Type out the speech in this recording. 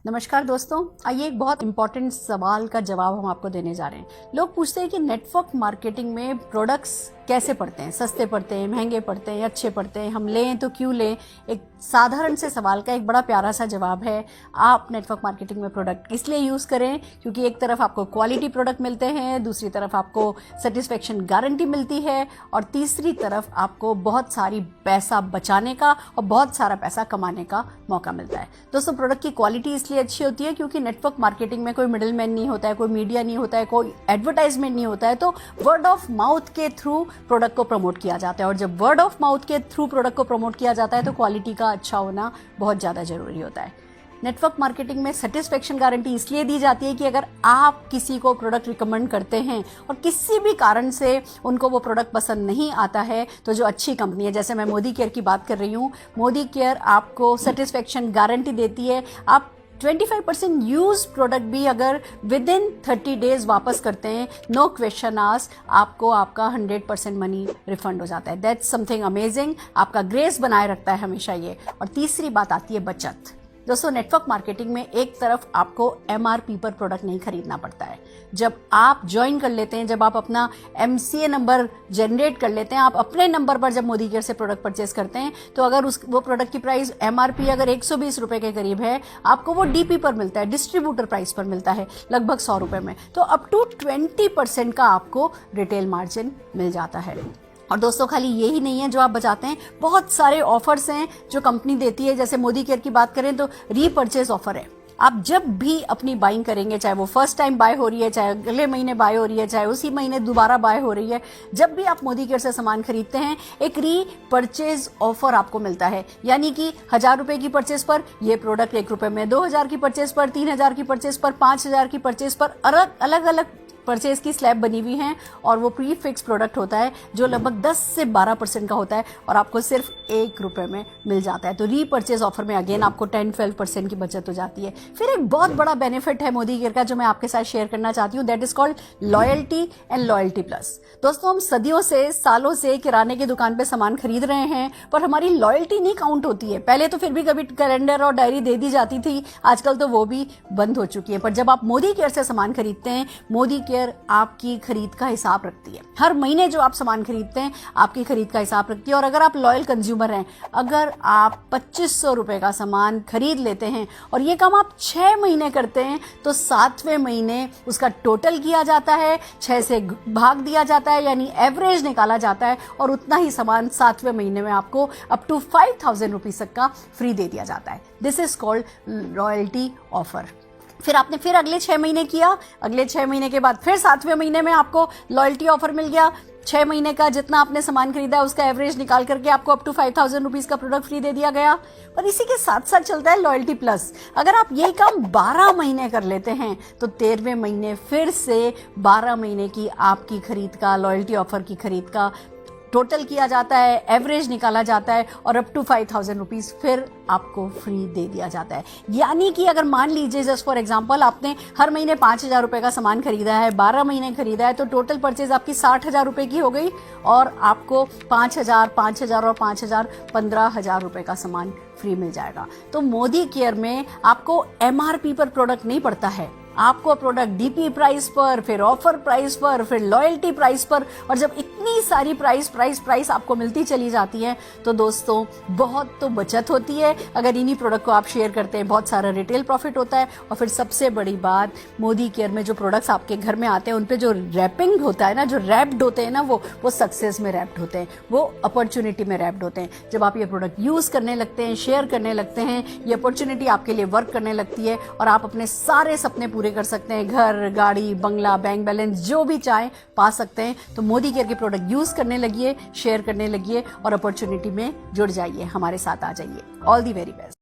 नमस्कार दोस्तों, आइए एक बहुत इंपॉर्टेंट सवाल का जवाब हम आपको देने जा रहे हैं। लोग पूछते हैं कि नेटवर्क मार्केटिंग में प्रोडक्ट्स कैसे पड़ते हैं, सस्ते पड़ते हैं, महंगे पड़ते हैं, अच्छे पड़ते हैं, हम लें तो क्यों लें। एक साधारण से सवाल का एक बड़ा प्यारा सा जवाब है। आप नेटवर्क मार्केटिंग में प्रोडक्ट इसलिए यूज़ करें क्योंकि एक तरफ आपको क्वालिटी प्रोडक्ट मिलते हैं, दूसरी तरफ आपको सेटिस्फेक्शन गारंटी मिलती है और तीसरी तरफ आपको बहुत सारी पैसा बचाने का और बहुत सारा पैसा कमाने का मौका मिलता है। दोस्तों, प्रोडक्ट की क्वालिटी इसलिए अच्छी होती है क्योंकि नेटवर्क मार्केटिंग में कोई मिडिल मैन नहीं होता है, कोई मीडिया नहीं होता है, कोई एडवर्टाइजमेंट नहीं होता है। तो वर्ड ऑफ माउथ के थ्रू प्रोडक्ट को प्रमोट किया जाता है और जब वर्ड ऑफ माउथ के थ्रू प्रोडक्ट को प्रमोट किया जाता है तो क्वालिटी का अच्छा होना बहुत ज़्यादा जरूरी होता है। नेटवर्क मार्केटिंग में सेटिस्फेक्शन गारंटी इसलिए दी जाती है कि अगर आप किसी को प्रोडक्ट रिकमेंड करते हैं और किसी भी कारण से उनको वो प्रोडक्ट पसंद नहीं आता है, तो जो अच्छी कंपनी है, जैसे मैं मोदी केयर की बात कर रही हूँ, मोदी केयर आपको सेटिस्फेक्शन गारंटी देती है। आप 25% यूज प्रोडक्ट भी अगर विद इन 30 डेज वापस करते हैं, नो क्वेश्चन आस्क, आपको आपका 100% मनी रिफंड हो जाता है। That's something amazing. आपका ग्रेस बनाए रखता है हमेशा ये। और तीसरी बात आती है बचत। दोस्तों, नेटवर्क मार्केटिंग में एक तरफ आपको MRP पर प्रोडक्ट नहीं खरीदना पड़ता है। जब आप ज्वाइन कर लेते हैं, जब आप अपना MCA नंबर जनरेट कर लेते हैं, आप अपने नंबर पर जब मोदी केयर से प्रोडक्ट परचेस करते हैं, तो अगर वो प्रोडक्ट की प्राइस MRP अगर 120 रुपए के करीब है, आपको वो DP पर मिलता है, डिस्ट्रीब्यूटर प्राइस पर मिलता है, लगभग 100 रुपए में। तो अप टू 20% का आपको रिटेल मार्जिन मिल जाता है। और दोस्तों, खाली यही नहीं है जो आप बचाते हैं, बहुत सारे ऑफर्स हैं जो कंपनी देती है। जैसे मोदी केयर की बात करें तो रीपर्चेज ऑफर है। आप जब भी अपनी बाइंग करेंगे, चाहे वो फर्स्ट टाइम बाय हो रही है, चाहे अगले महीने बाय हो रही है, चाहे उसी महीने दोबारा बाय हो रही है, जब भी आप मोदी केयर से सामान खरीदते हैं, एक रीपर्चेज ऑफर आपको मिलता है। यानी कि 1000 रुपए की परचेज पर ये प्रोडक्ट 1 रुपए में, 2000 की परचेज पर, 3000 की परचेज पर, 5000 की परचेज पर अलग अलग परचेज की स्लैब बनी हुई हैं और वो प्री फिक्स प्रोडक्ट होता है जो लगभग 10 से 12% का होता है और आपको सिर्फ 1 रुपए में मिल जाता है। तो रीपर्चेज ऑफर में अगेन आपको 10-12% की बचत हो जाती है। फिर एक बहुत बड़ा बेनिफिट है मोदी केयर का जो मैं आपके साथ शेयर करना चाहती हूँ, that is called loyalty and loyalty plus. दोस्तों, हम सदियों से, सालों से किराने की दुकान पे सामान खरीद रहे हैं, पर हमारी लॉयल्टी नहीं काउंट होती है। पहले तो फिर भी कभी कैलेंडर और डायरी दे दी जाती थी, आजकल तो वो भी बंद हो चुकी है। पर जब आप मोदी केयर से सामान खरीदते हैं, मोदी केयर आपकी खरीद का हिसाब रखती है। हर महीने जो आप सामान खरीदते हैं, आपकी खरीद का हिसाब रखती है। और अगर आप लॉयल कंज्यूमर हैं, अगर आप 2500 रुपए का सामान खरीद लेते हैं और ये काम आप 6 महीने करते हैं, तो 7वें महीने उसका टोटल किया जाता है, 6 से भाग दिया जाता है, यानी एवरेज निकाला जाता है और उतना ही सामान 7वें महीने में आपको अप टू 5000 रुपीज तक का फ्री दे दिया जाता है। This is called loyalty offer. फिर आपने फिर अगले 6 महीने किया, अगले 6 महीने के बाद फिर 7वें महीने में आपको लॉयल्टी ऑफर मिल गया। 6 महीने का जितना आपने सामान खरीदा है उसका एवरेज निकाल करके आपको अप टू 5000 रुपीज का प्रोडक्ट फ्री दे दिया गया। और इसी के साथ साथ चलता है लॉयल्टी प्लस। अगर आप यही काम 12 महीने कर लेते हैं तो 13वें महीने फिर से 12 महीने की आपकी खरीद का, लॉयल्टी ऑफर की खरीद का टोटल किया जाता है, एवरेज निकाला जाता है और अप टू 5000 रुपीज फिर आपको फ्री दे दिया जाता है। यानी कि अगर मान लीजिए जस्ट फॉर एग्जांपल आपने हर महीने 5000 रुपए का सामान खरीदा है, 12 महीने खरीदा है, तो टोटल परचेज आपकी 60,000 रुपए की हो गई और आपको 5000, 5000 और 5000 15,000 रुपए का सामान फ्री मिल जाएगा। तो मोदी केयर में आपको MRP पर प्रोडक्ट नहीं पड़ता है, आपको प्रोडक्ट DP प्राइस पर, फिर ऑफर प्राइस पर, फिर लॉयल्टी प्राइस पर। और जब इतनी सारी प्राइस आपको मिलती चली जाती है तो दोस्तों बहुत तो बचत होती है। अगर इन्हीं प्रोडक्ट को आप शेयर करते हैं, बहुत सारा रिटेल प्रॉफिट होता है। और फिर सबसे बड़ी बात, मोदी केयर में जो प्रोडक्ट्स आपके घर में आते हैं उन पे जो रैपिंग होता है ना, जो रैप्ड होते हैं ना, वो सक्सेस में रैप्ड होते हैं, वो अपॉर्चुनिटी में रैप्ड होते हैं। जब आप ये प्रोडक्ट यूज करने लगते हैं, शेयर करने लगते हैं, ये अपॉर्चुनिटी आपके लिए वर्क करने लगती है और आप अपने सारे सपने पूरे कर सकते हैं। घर, गाड़ी, बंगला, बैंक बैलेंस जो भी चाहे पा सकते हैं। तो मोदी केयर के प्रोडक्ट यूज करने लगिए, शेयर करने लगिए और अपॉर्चुनिटी में जुड़ जाइए, हमारे साथ आ जाइए। All the very best.